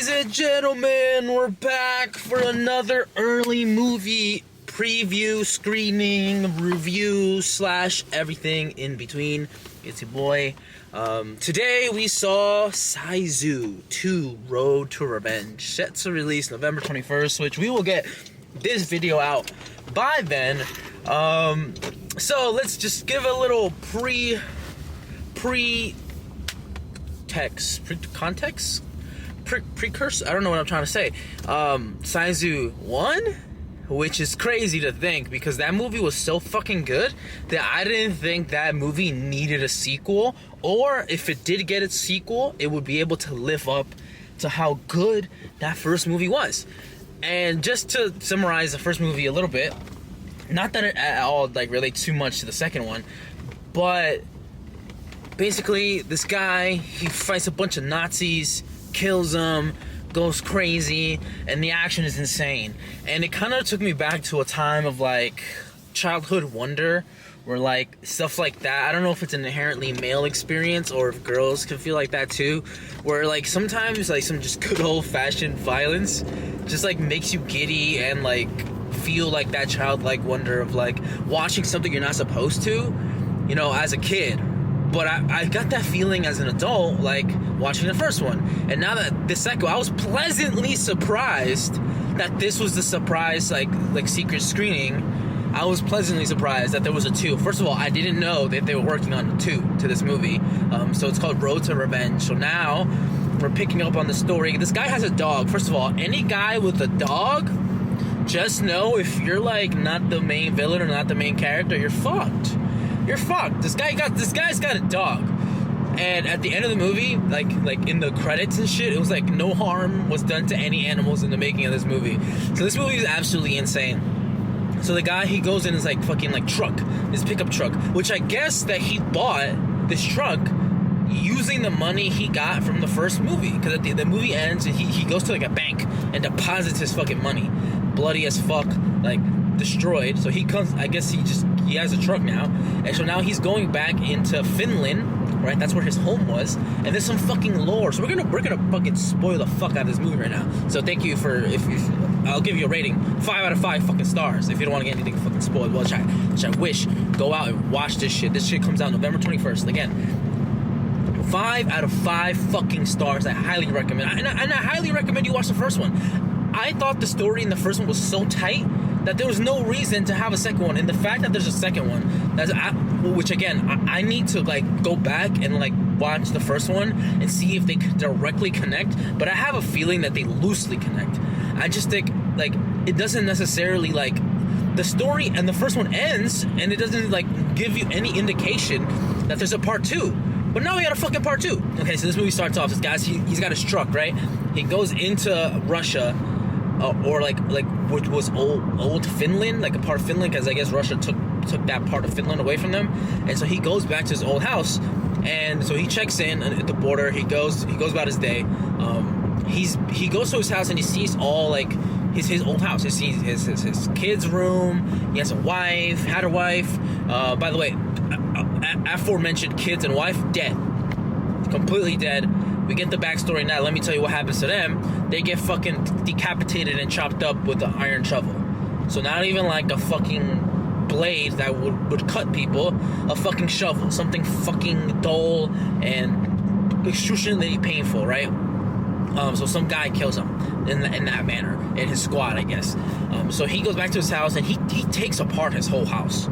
Ladies and gentlemen, we're back for another early movie preview, screening, review, / everything in between. It's your boy. Today we saw Sisu 2 Road to Revenge, set to release November 21st, which we will get this video out by then. So let's just give a little precursor. I don't know what I'm trying to say. Sisu 1, which is crazy to think because that movie was so fucking good that I didn't think that movie needed a sequel, or if it did get its sequel, it would be able to live up to how good that first movie was. And just to summarize the first movie a little bit, not that it at all like relates too much to the second one, but basically this guy, he fights a bunch of Nazis, kills them, goes crazy, and the action is insane. And it kind of took me back to a time of like childhood wonder, where like stuff like that, I don't know if it's an inherently male experience or if girls can feel like that too, where like sometimes like some just good old-fashioned violence just like makes you giddy and like feel like that childlike wonder of like watching something you're not supposed to, you know, as a kid. But I got that feeling as an adult, like watching the first one. And now that the second, I was pleasantly surprised that this was the surprise, like secret screening. I was pleasantly surprised that there was a 2. First of all, I didn't know that they were working on a 2 to this movie. So it's called Road to Revenge. So now we're picking up on the story. This guy has a dog. First of all, any guy with a dog, just know if you're like not the main villain or not the main character, you're fucked. You're fucked. This guy's got a dog. And at the end of the movie, like in the credits and shit, it was like no harm was done to any animals in the making of this movie. So this movie is absolutely insane. So the guy, he goes in his like fucking like truck, his pickup truck, which I guess that he bought this truck using the money he got from the first movie. Because the movie ends and he goes to like a bank and deposits his fucking money. Bloody as fuck, like destroyed. So he comes, I guess he has a truck now, and so now he's going back into Finland, right? That's where his home was, and there's some fucking lore. So we're gonna fucking spoil the fuck out of this movie right now. So thank you for I'll give you a rating 5 out of 5 fucking stars if you don't want to get anything fucking spoiled. Well, which I wish. Go out and watch this shit. This shit comes out November 21st. Again, 5 out of 5 fucking stars. I highly recommend, and I highly recommend you watch the first one. I thought the story in the first one was so tight that there was no reason to have a second one. And the fact that there's a second one, which again, I need to like go back and like watch the first one and see if they directly connect. But I have a feeling that they loosely connect. I just think like it doesn't necessarily like the story and the first one ends and it doesn't like give you any indication that there's a part 2. But now we got a fucking part 2. Okay, so this movie starts off. This guy's he's got his truck, right? He goes into Russia. Or like which was old Finland, like a part of Finland, because I guess Russia took that part of Finland away from them, and so he goes back to his old house, and so he checks in at the border. He goes about his day. He goes to his house and he sees all like his old house. He sees his kid's room. He has a wife, had a wife. By the way, aforementioned kids and wife dead, completely dead. We get the backstory now. Let me tell you what happens to them. They get fucking decapitated and chopped up with an iron shovel. So not even like a fucking blade that would cut people. A fucking shovel. Something fucking dull and excruciatingly painful, right? So some guy kills him in that manner. In his squad, I guess. So he goes back to his house and he takes apart his whole house.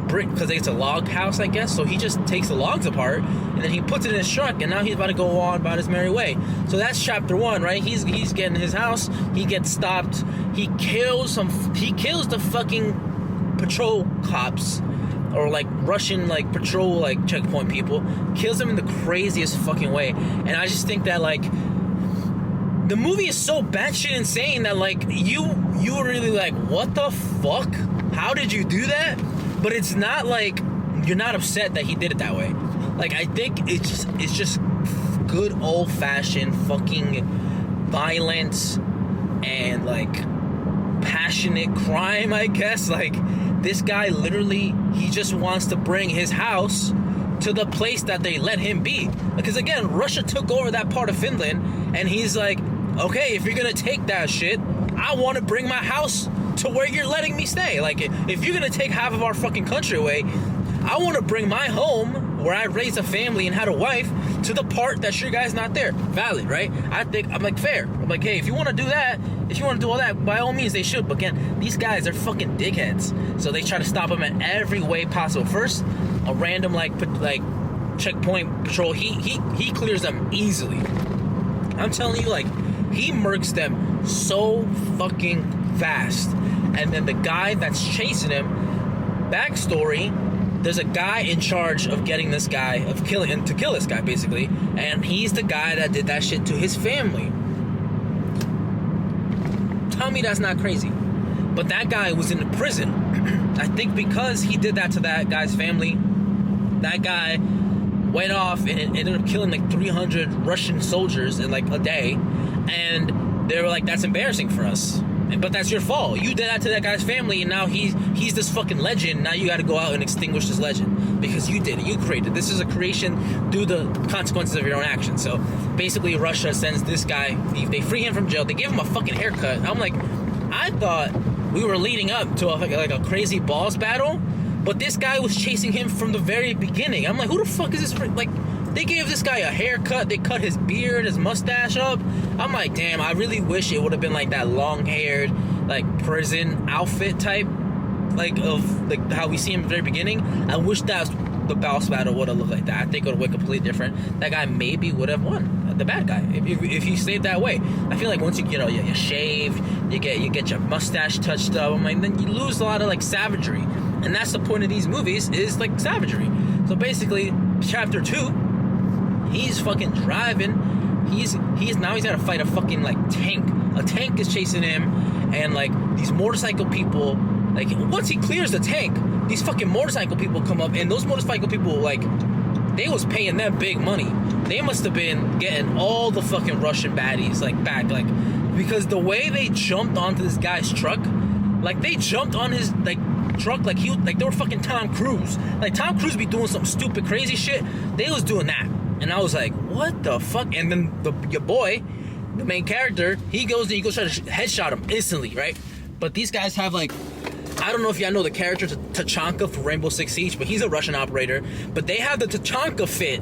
Because it's a log house, I guess, so he just takes the logs apart and then he puts it in his truck, and now he's about to go on about his merry way. So that's chapter 1, right? He's getting his house. He gets stopped. He kills the fucking patrol cops, or like Russian like patrol like checkpoint people. Kills them in the craziest fucking way. And I just think that like the movie is so batshit insane that like you were really like, what the fuck? How did you do that? But it's not like you're not upset that he did it that way. Like I think it's just good old-fashioned fucking violence and like passionate crime, I guess. Like this guy literally, he just wants to bring his house to the place that they let him be. Because again, Russia took over that part of Finland, and he's like, okay, if you're gonna take that shit, I want to bring my house to where you're letting me stay. Like, if you're gonna take half of our fucking country away, I want to bring my home, where I raised a family and had a wife, to the part that your guy's not there. Valid, right? I'm like, fair. I'm like, hey, if you want to do that, if you want to do all that, by all means, they should. But again, these guys are fucking dickheads. So they try to stop him in every way possible. First, a random, like checkpoint patrol, he clears them easily. I'm telling you, like, he murks them so fucking fast. And then the guy that's chasing him, backstory, there's a guy in charge of getting this guy, to kill this guy, basically. And he's the guy that did that shit to his family. Tell me that's not crazy. But that guy was in the prison. I think because he did that to that guy's family, that guy went off and it ended up killing like 300 Russian soldiers in like a day. And they were like, that's embarrassing for us. But that's your fault. You did that to that guy's family, and now he's this fucking legend. Now you got to go out and extinguish this legend because you did it. You created it. This is a creation due to the consequences of your own actions. So basically, Russia sends this guy. They free him from jail. They give him a fucking haircut. I'm like, I thought we were leading up to a crazy boss battle, but this guy was chasing him from the very beginning. I'm like, who the fuck is this? Like, they gave this guy a haircut. They cut his beard, his mustache up. I'm like, damn, I really wish it would have been like that long-haired, like, prison outfit type, like, of like how we see him at the very beginning. I wish that the boss battle would have looked like that. I think it would have went completely different. That guy maybe would have won, the bad guy, if he stayed that way. I feel like once you shave, you get your mustache touched up, I'm like, then you lose a lot of, like, savagery. And that's the point of these movies, is, like, savagery. So basically, chapter 2, he's fucking driving. He's got to fight a fucking, like, tank. A tank is chasing him, and, like, these motorcycle people, like, once he clears the tank, these fucking motorcycle people come up, and those motorcycle people, like, they was paying them big money. They must have been getting all the fucking Russian baddies, like, back, like, because the way they jumped onto this guy's truck, like, they jumped on his, like, truck like they were fucking Tom Cruise. Like, Tom Cruise be doing some stupid crazy shit. They was doing that. And I was like, what the fuck? And then your boy, the main character, he goes try to headshot him instantly, right? But these guys have, like, I don't know if y'all know the character Tachanka from Rainbow Six Siege, but he's a Russian operator. But they have the Tachanka fit,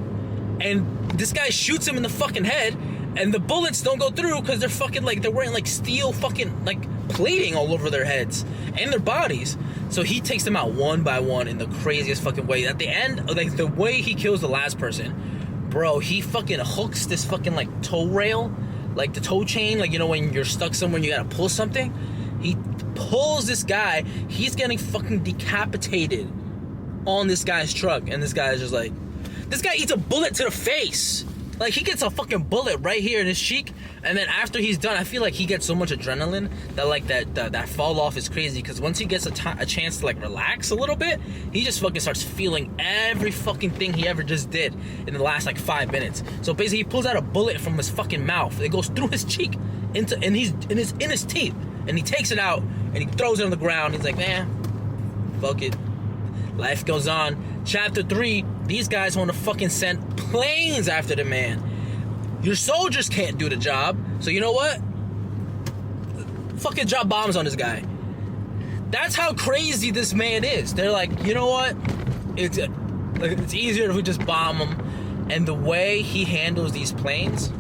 and this guy shoots him in the fucking head, and the bullets don't go through because they're fucking, like, they're wearing, like, steel fucking, like, plating all over their heads and their bodies. So he takes them out one by one in the craziest fucking way. At the end, like, the way he kills the last person, bro, he fucking hooks this fucking, like, tow rail, like the tow chain, like, you know, when you're stuck somewhere and you gotta pull something. He pulls this guy. He's getting fucking decapitated on this guy's truck, and this guy is just like, this guy eats a bullet to the face. Like, he gets a fucking bullet right here in his cheek, and then after he's done, I feel like he gets so much adrenaline that, like, that fall off is crazy, because once he gets a chance to, like, relax a little bit, he just fucking starts feeling every fucking thing he ever just did in the last, like, 5 minutes. So basically, he pulls out a bullet from his fucking mouth. It goes through his cheek, and he's in his teeth, and he takes it out, and he throws it on the ground. He's like, man, fuck it. Life goes on. Chapter 3, these guys want to fucking send planes after the man. Your soldiers can't do the job, so you know what? Fucking drop bombs on this guy. That's how crazy this man is. They're like, you know what? It's easier if we just bomb him. And the way he handles these planes,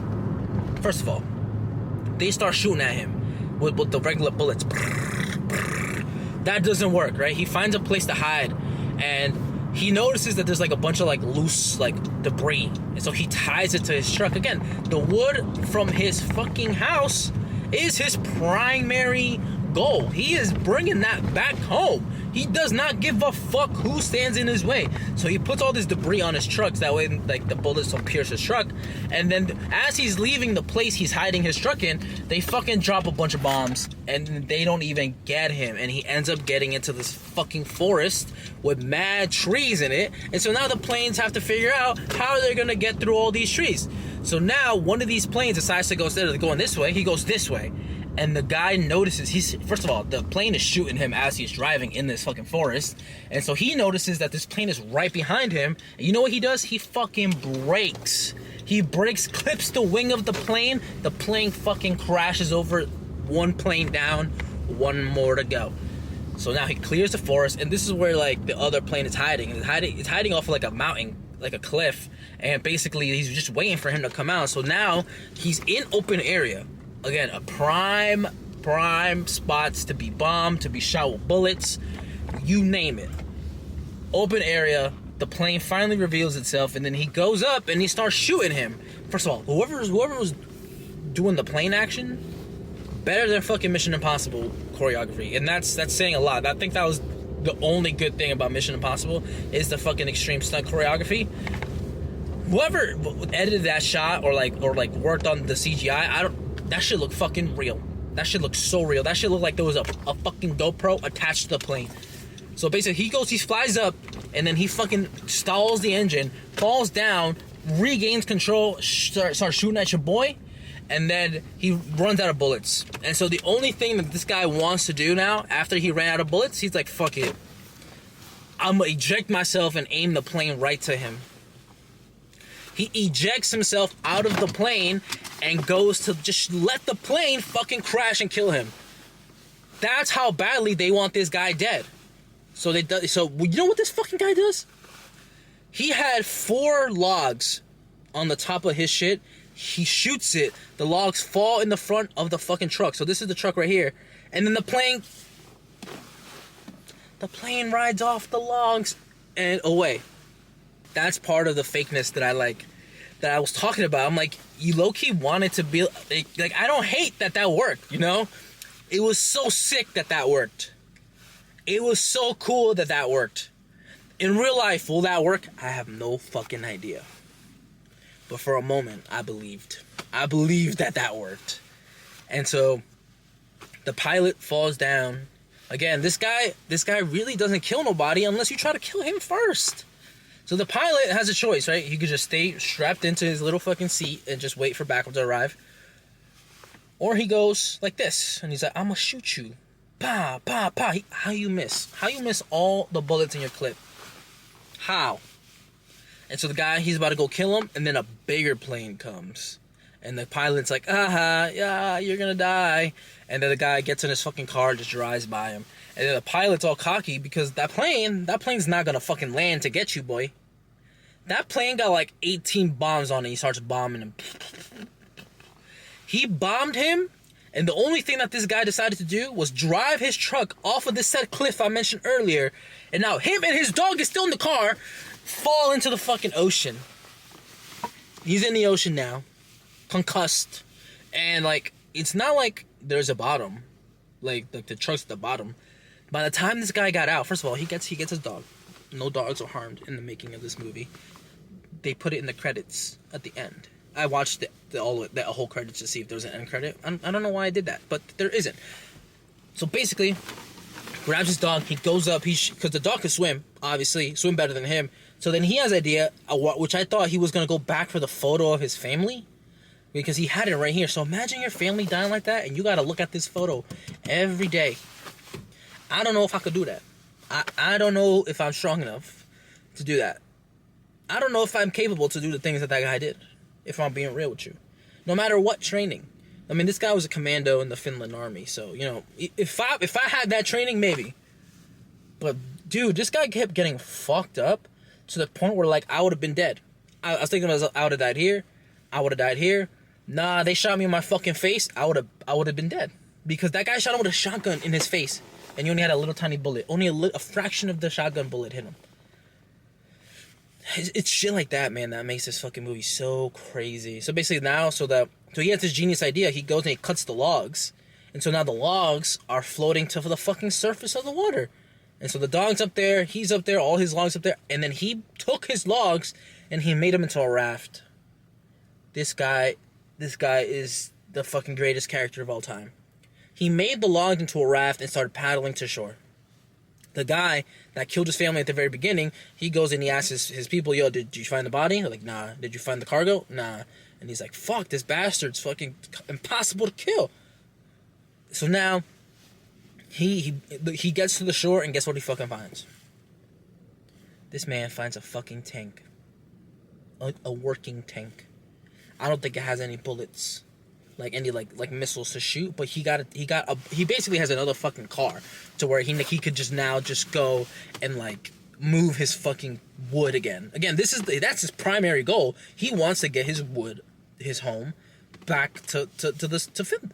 first of all, they start shooting at him with the regular bullets. That doesn't work, right? He finds a place to hide, and he notices that there's, like, a bunch of, like, loose, like, debris. And so he ties it to his truck. Again, the wood from his fucking house is his primary goal. He is bringing that back home. He does not give a fuck who stands in his way. So he puts all this debris on his trucks. That way, like, the bullets don't pierce his truck. And then as he's leaving the place he's hiding his truck in, they fucking drop a bunch of bombs. And they don't even get him. And he ends up getting into this fucking forest with mad trees in it. And so now the planes have to figure out how they're going to get through all these trees. So now one of these planes decides to go, instead of going this way, he goes this way. And the guy notices, first of all, the plane is shooting him as he's driving in this fucking forest. And so he notices that this plane is right behind him. And you know what he does? He fucking brakes. He brakes, clips the wing of the plane. The plane fucking crashes over, one plane down, one more to go. So now he clears the forest, and this is where like the other plane is hiding. It's hiding off of like a mountain, like a cliff, and basically he's just waiting for him to come out. So now he's in open area. Again, a prime spots to be bombed, to be shot with bullets, you name it. Open area. The plane finally reveals itself, and then he goes up and he starts shooting him. First of all, whoever was doing the plane action, better than fucking Mission Impossible choreography, and that's saying a lot. I think that was the only good thing about Mission Impossible is the fucking extreme stunt choreography. Whoever edited that shot or worked on the CGI, that shit looked fucking real. That shit looked so real. That shit looked like there was a fucking GoPro attached to the plane. So basically, he flies up, and then he fucking stalls the engine, falls down, regains control, starts shooting at your boy, and then he runs out of bullets. And so the only thing that this guy wants to do now, after he ran out of bullets, he's like, fuck it. I'm gonna eject myself and aim the plane right to him. He ejects himself out of the plane and goes to just let the plane fucking crash and kill him. That's how badly they want this guy dead. So you know what this fucking guy does? He had 4 logs on the top of his shit. He shoots it. The logs fall in the front of the fucking truck. So this is the truck right here. And then the plane rides off the logs and away. That's part of the fakeness that I was talking about. I'm like, you low-key wanted to be like, I don't hate that worked, you know? It was so sick that worked. It was so cool that worked. In real life, will that work? I have no fucking idea. But for a moment, I believed. I believed that worked. And so the pilot falls down. Again, this guy really doesn't kill nobody unless you try to kill him first. So the pilot has a choice, right? He could just stay strapped into his little fucking seat and just wait for backup to arrive. Or he goes like this, and he's like, I'm gonna shoot you. Pa, pa, pa. How you miss? How you miss all the bullets in your clip? How? And so the guy, he's about to go kill him, and then a bigger plane comes. And the pilot's like, yeah, you're gonna die. And then the guy gets in his fucking car and just drives by him. And then the pilot's all cocky because that plane's not gonna fucking land to get you, boy. That plane got like 18 bombs on it. He starts bombing him. He bombed him, and the only thing that this guy decided to do was drive his truck off of this said cliff I mentioned earlier. And now him and his dog is still in the car, fall into the fucking ocean. He's in the ocean now, concussed. And like, it's not like there's a bottom. Like the truck's at the bottom. By the time this guy got out, first of all, he gets his dog. No dogs are harmed in the making of this movie. They put it in the credits at the end. I watched the whole credits to see if there was an end credit. I don't know why I did that, but there isn't. So basically, grabs his dog. He goes up. Because the dog can swim, obviously, swim better than him. So then he has an idea, which I thought he was gonna go back for the photo of his family, because he had it right here. So imagine your family dying like that, and you gotta look at this photo every day. I don't know if I could do that. I don't know if I'm strong enough to do that. I don't know if I'm capable to do the things that guy did, if I'm being real with you. No matter what training. I mean, this guy was a commando in the Finland army, so, you know, if I had that training, maybe. But, dude, this guy kept getting fucked up to the point where, like, I would have been dead. I was thinking I would have died here. I would have died here. Nah, they shot me in my fucking face. I would have been dead. Because that guy shot him with a shotgun in his face. And you only had a little tiny bullet. Only a fraction of the shotgun bullet hit him. It's shit like that, man, that makes this fucking movie so crazy. So basically now, so he has this genius idea. He goes and he cuts the logs. And so now the logs are floating to the fucking surface of the water. And so the dog's up there, he's up there, all his logs up there. And then he took his logs and he made them into a raft. This guy is the fucking greatest character of all time. He made the logs into a raft and started paddling to shore. The guy that killed his family at the very beginning, he goes and he asks his people, yo, did you find the body? They're like, nah. Did you find the cargo? Nah. And he's like, fuck, this bastard's fucking impossible to kill. So now, he gets to the shore, and guess what he fucking finds? This man finds a fucking tank. A working tank. I don't think it has any bullets, like any like missiles to shoot. But he basically has another fucking car, to where he could just go and like move his fucking wood again. Again, that's his primary goal. He wants to get his wood, his home, back to Finland.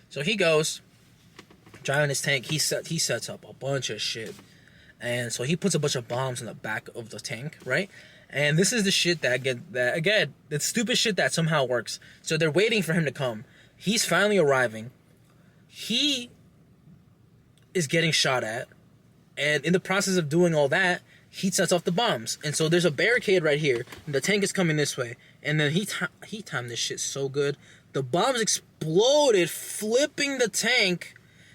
So he goes, driving his tank. He sets up a bunch of shit, and so he puts a bunch of bombs in the back of the tank, right? And this is the shit that again, the stupid shit that somehow works. So they're waiting for him to come. He's finally arriving. He is getting shot at. And in the process of doing all that, he sets off the bombs. And so there's a barricade right here. And the tank is coming this way. And then he timed this shit so good. The bombs exploded, flipping the tank.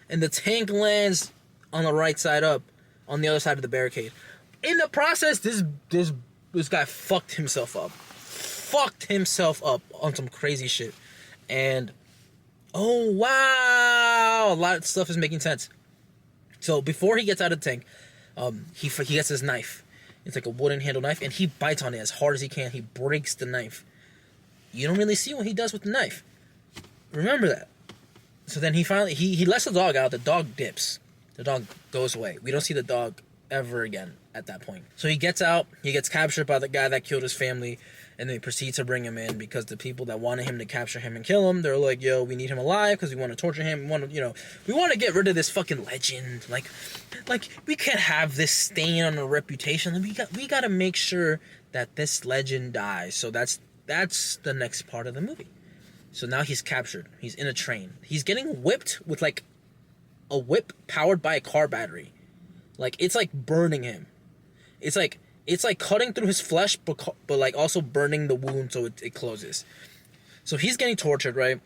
And the tank lands on the right side up, on the other side of the barricade. In the process, this guy fucked himself up. Fucked himself up on some crazy shit. And, oh, wow. A lot of stuff is making sense. So, before he gets out of the tank, he gets his knife. It's like a wooden handle knife. And he bites on it as hard as he can. He breaks the knife. You don't really see what he does with the knife. Remember that. So then he finally, he lets the dog out. The dog dips. The dog goes away. We don't see the dog ever again at that point. So he gets out, he gets captured by the guy that killed his family, and then he proceeds to bring him in because the people that wanted him to capture him and kill him, they're like, yo, we need him alive because we want to torture him. We want to get rid of this fucking legend. Like we can't have this stain on our reputation. We got to make sure that this legend dies. So that's the next part of the movie. So now he's captured. He's in a train. He's getting whipped with like a whip powered by a car battery. Like, it's like burning him. It's like cutting through his flesh, but like also burning the wound so it closes. So he's getting tortured, right?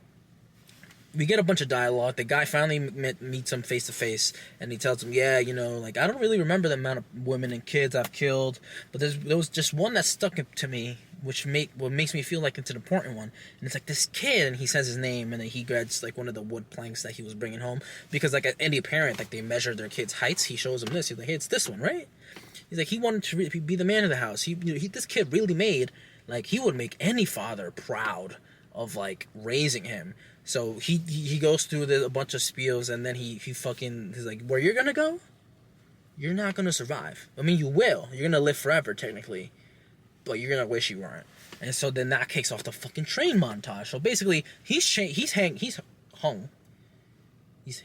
We get a bunch of dialogue. The guy finally meets him face to face, and he tells him, yeah, like, I don't really remember the amount of women and kids I've killed, but there was just one that stuck to me, what makes me feel like it's an important one. And it's like this kid, and he says his name, and then he grabs like one of the wood planks that he was bringing home, because like any parent, like they measure their kids' heights. He shows him this. He's like, hey, it's this one, right? He's like, he wanted to be the man of the house. This kid really made, like, he would make any father proud of like raising him. So he goes through a bunch of spiels, and then he's like, where you're gonna go? You're not gonna survive. I mean, you will. You're gonna live forever, technically, but you're gonna wish you weren't. And so then that kicks off the fucking train montage. So basically, he's hung. He's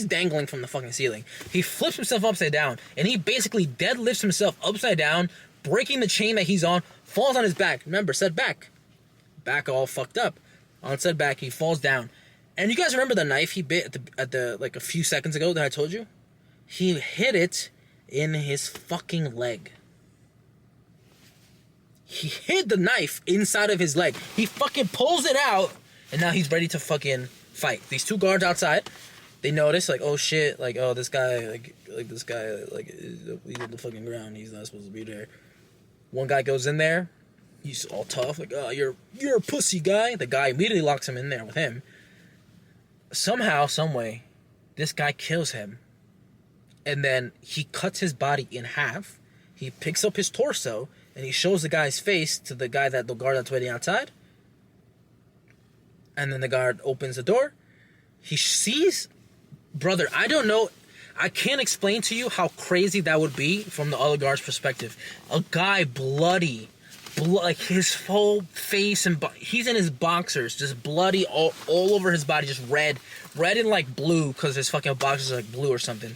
dangling from the fucking ceiling. He flips himself upside down, and he basically deadlifts himself upside down, breaking the chain that he's on, falls on his back. Remember, said back all fucked up. On said back, he falls down. And you guys remember the knife he bit at the like a few seconds ago that I told you? He hit it in his fucking leg. He hid the knife inside of his leg. He fucking pulls it out, and now he's ready to fucking fight. These two guards outside, they notice, like, oh shit, like, oh, this guy, he's on the fucking ground. He's not supposed to be there. One guy goes in there. He's all tough, like, oh, you're a pussy guy. The guy immediately locks him in there with him. Somehow, someway, this guy kills him. And then he cuts his body in half. He picks up his torso, and he shows the guy's face to the guard that's waiting outside. And then the guard opens the door. He sees, brother, I don't know. I can't explain to you how crazy that would be from the other guard's perspective. A guy bloody, like his whole face and he's in his boxers, just bloody all over his body, just red and like blue because his fucking boxers are like blue or something.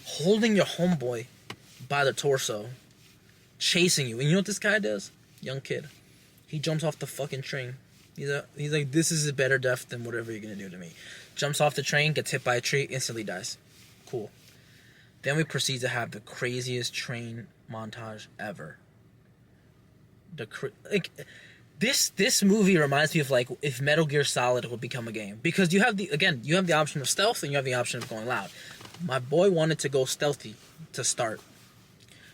Holding your homeboy by the torso, chasing you. And you know what this guy does? Young kid. He jumps off the fucking train. He's like, this is a better death than whatever you're gonna do to me. Jumps off the train, gets hit by a tree, instantly dies. Cool. Then we proceed to have the craziest train montage ever. This movie reminds me of like if Metal Gear Solid would become a game, because you have the option of stealth and you have the option of going loud. My boy wanted to go stealthy to start.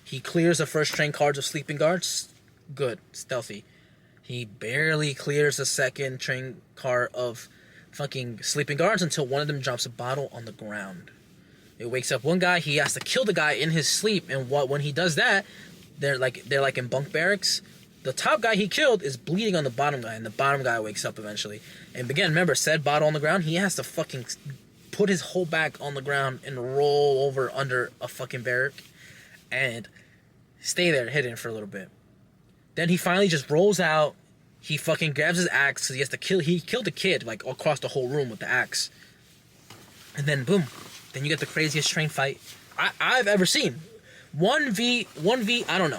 He clears the first train cars of sleeping guards. Good, stealthy. He barely clears the second train car of fucking sleeping guards until one of them drops a bottle on the ground. It wakes up one guy. He has to kill the guy in his sleep, and when he does that, they're like in bunk barracks. The top guy he killed is bleeding on the bottom guy, and the bottom guy wakes up eventually. And again, remember, said bottle on the ground, he has to fucking put his whole back on the ground and roll over under a fucking barrack and stay there hidden for a little bit. Then he finally just rolls out. He fucking grabs his axe because he has to kill. He killed the kid like across the whole room with the axe. And then boom, then you get the craziest train fight I've ever seen. 1v. I don't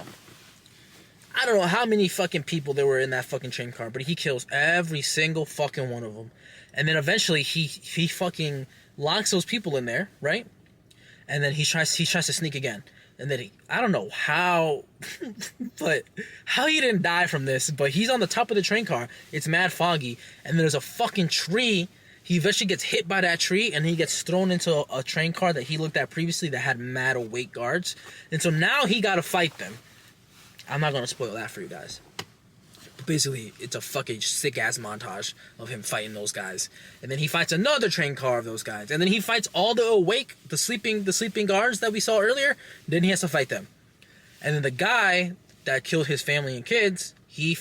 know how many fucking people there were in that fucking train car, but he kills every single fucking one of them. And then eventually he fucking locks those people in there, right? And then he tries to sneak again. And then I don't know how, but how he didn't die from this, but he's on the top of the train car. It's mad foggy. And there's a fucking tree. He eventually gets hit by that tree, and he gets thrown into a train car that he looked at previously that had mad awake guards. And so now he got to fight them. I'm not going to spoil that for you guys. But basically, it's a fucking sick-ass montage of him fighting those guys. And then he fights another train car of those guys. And then he fights all the awake, the sleeping guards that we saw earlier. Then he has to fight them. And then the guy that killed his family and kids, he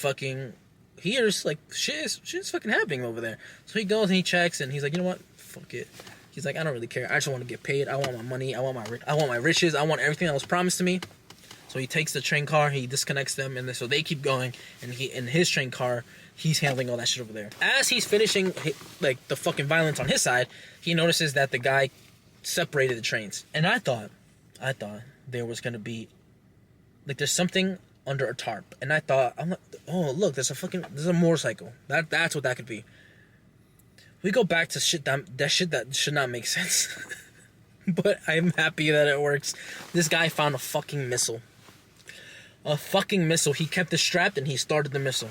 hears, like, shit's fucking happening over there. So he goes and he checks, and he's like, you know what? Fuck it. He's like, I don't really care. I just want to get paid. I want my money. I want my riches. I want everything that was promised to me. So he takes the train car, he disconnects them, and so they keep going. And he, in his train car, he's handling all that shit over there. As he's finishing, like, the fucking violence on his side, he notices that the guy separated the trains. And I thought there was gonna be, like, there's something under a tarp. And I'm like, oh look, there's a motorcycle. That's what that could be. We go back to shit that should not make sense. But I'm happy that it works. This guy found a fucking missile. A fucking missile. He kept it strapped and he started the missile.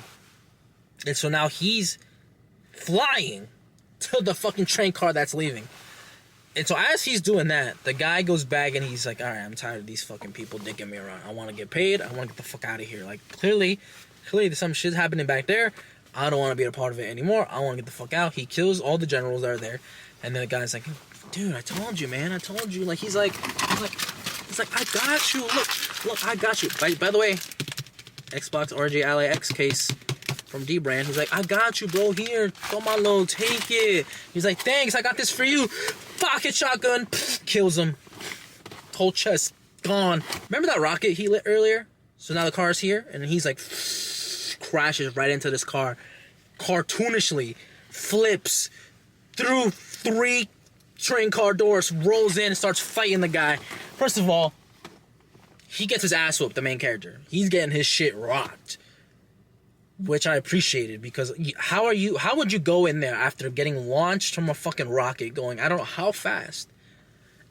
And so now he's flying to the fucking train car that's leaving. And so as he's doing that, the guy goes back and he's like, alright, I'm tired of these fucking people dicking me around. I want to get paid. I want to get the fuck out of here. Like, clearly there's some shit happening back there. I don't want to be a part of it anymore. I want to get the fuck out. He kills all the generals that are there. And then the guy's like, dude, I told you, man. I told you. Like, he's like, I got you. Look, I got you. By the way, Xbox RJ Ally X case from D-Brand. He's like, I got you, bro. Here, come on, low, take it. He's like, thanks, I got this for you. Pocket shotgun, kills him. Whole chest gone. Remember that rocket he lit earlier? So now the car's here, and he's like, crashes right into this car. Cartoonishly flips through 3 train car doors, rolls in, and starts fighting the guy. First of all, he gets his ass whooped, the main character. He's getting his shit rocked, which I appreciated, because how would you go in there after getting launched from a fucking rocket going, I don't know how fast,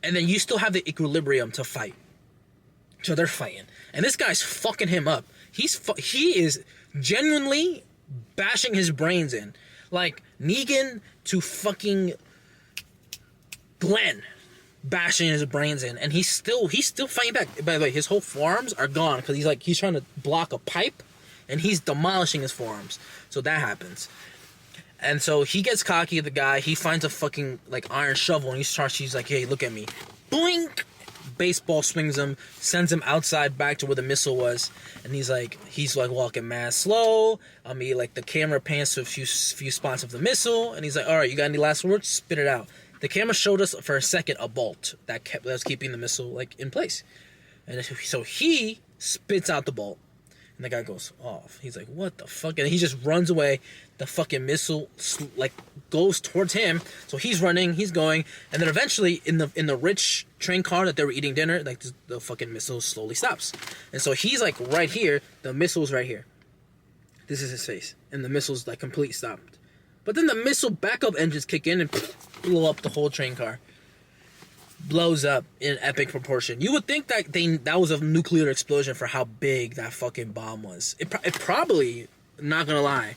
and then you still have the equilibrium to fight. So they're fighting, and this guy's fucking him up. He is genuinely bashing his brains in, like Negan to fucking Glenn, bashing his brains in, and he's still fighting back. By the way, his whole forearms are gone because he's trying to block a pipe, and he's demolishing his forearms. So that happens, and so he gets cocky at the guy. He finds a fucking like iron shovel, and he's like, hey, look at me, boink. Baseball swings him, sends him outside back to where the missile was, and he's like walking mad slow. I mean, like the camera pans to a few spots of the missile, and he's like, all right, you got any last words? Spit it out. The camera showed us for a second a bolt that was keeping the missile like in place, and so he spits out the bolt, and the guy goes off. He's like, what the fuck? And he just runs away. The fucking missile like goes towards him, so he's running, he's going, and then eventually in the rich train car that they were eating dinner, like the fucking missile slowly stops, and so he's like right here. The missile's right here. This is his face, and the missile's like completely stopped. But then the missile backup engines kick in and blow up the whole train car. Blows up in epic proportion. You would think that was a nuclear explosion for how big that fucking bomb was. It probably, not gonna lie,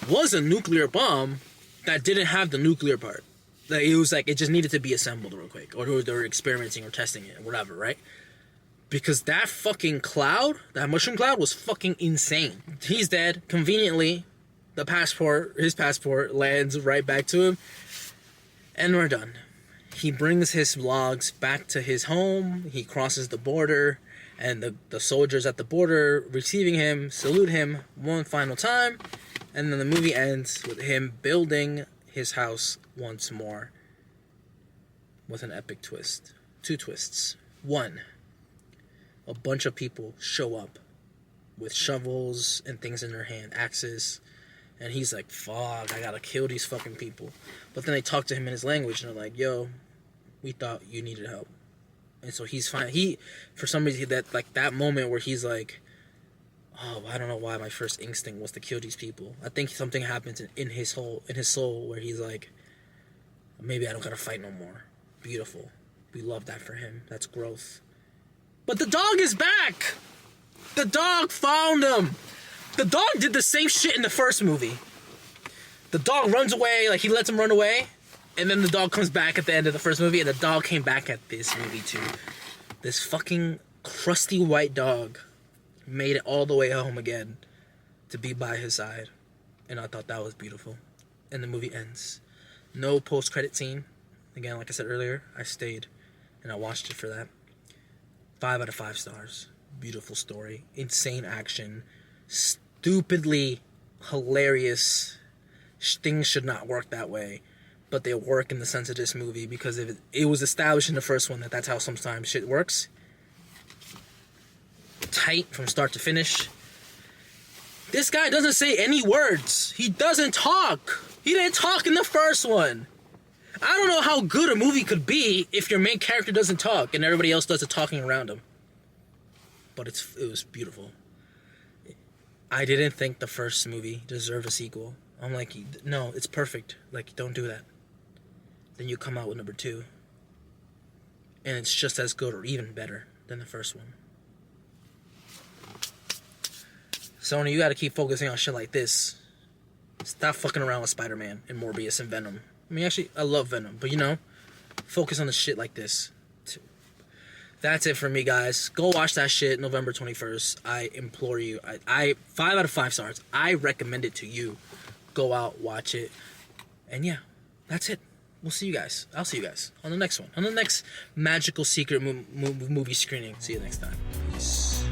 was a nuclear bomb that didn't have the nuclear part. Like, it was like it just needed to be assembled real quick, or they were experimenting or testing it or whatever, right? Because that fucking cloud, that mushroom cloud, was fucking insane. He's dead. Conveniently, his passport lands right back to him. And we're done. He brings his logs back to his home. He crosses the border. And the soldiers at the border receiving him, salute him one final time. And then the movie ends with him building his house once more. With an epic twist. 2 twists. 1. A bunch of people show up with shovels and things in their hand, axes. And he's like, fuck, I gotta kill these fucking people. But then they talk to him in his language and they're like, yo, we thought you needed help. And so he's fine. For some reason, that moment where he's like, oh, I don't know why my first instinct was to kill these people. I think something happens in his soul where he's like, maybe I don't gotta fight no more. Beautiful. We love that for him. That's growth. But the dog is back! The dog found him! The dog did the same shit in the first movie. The dog runs away, like he lets him run away, and then the dog comes back at the end of the first movie, and the dog came back at this movie too. This fucking crusty white dog made it all the way home again to be by his side. And I thought that was beautiful. And the movie ends. No post-credit scene. Again, like I said earlier, I stayed and I watched it for that. 5 out of 5 stars. Beautiful story. Insane action. Stupidly hilarious. Things should not work that way. But they work in the sense of this movie because it was established in the first one that that's how sometimes shit works. Tight from start to finish. This guy doesn't say any words. He doesn't talk. He didn't talk in the first one. I don't know how good a movie could be if your main character doesn't talk and everybody else does the talking around him. But it was beautiful. I didn't think the first movie deserved a sequel. I'm like, no, it's perfect. Like, don't do that. Then you come out with number 2. And it's just as good or even better than the first one. Sony, you gotta keep focusing on shit like this. Stop fucking around with Spider-Man and Morbius and Venom. I mean, actually, I love Venom, but focus on the shit like this. That's it for me, guys. Go watch that shit November 21st. I implore you. I 5 out of 5 stars. I recommend it to you. Go out, watch it. And yeah, that's it. We'll see you guys. I'll see you guys on the next one. On the next magical secret movie screening. See you next time. Peace.